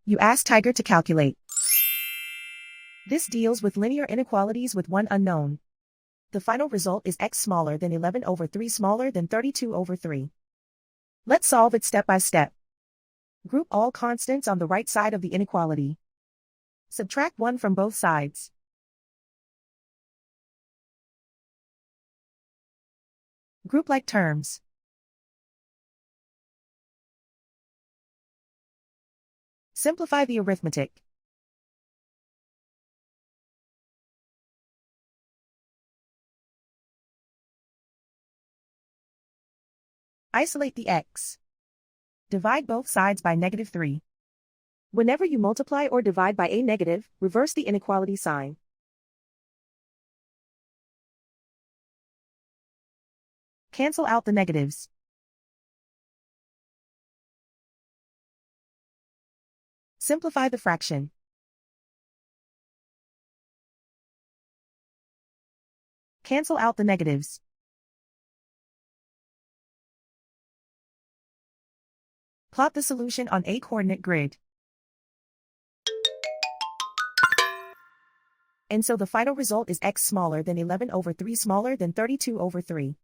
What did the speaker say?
You ask Tiger to calculate. This deals with linear inequalities with one unknown. The final result is x smaller than 11 over 3 smaller than 32 over 3. Let's solve it step by step. Group all constants on the right side of the inequality. Subtract 1 from both sides. Group like terms. Simplify the arithmetic. Isolate the x. Divide both sides by -3. Whenever you multiply or divide by a negative, reverse the inequality sign. Cancel out the negatives. Simplify the fraction. Cancel out the negatives. Plot the solution on a coordinate grid. And so the final result is x smaller than 11 over 3 smaller than 32 over 3.